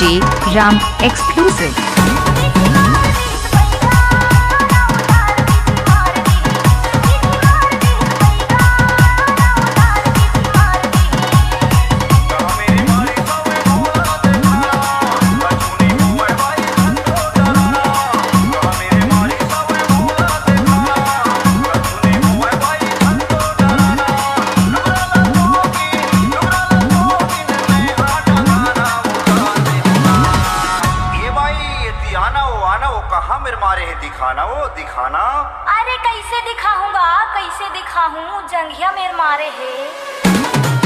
DJ Ram exclusive. कहाँ मेरे मारे है दिखाना वो दिखाना। अरे कैसे दिखाऊंगा कैसे दिखाऊं जंघिया मेरे मारे है।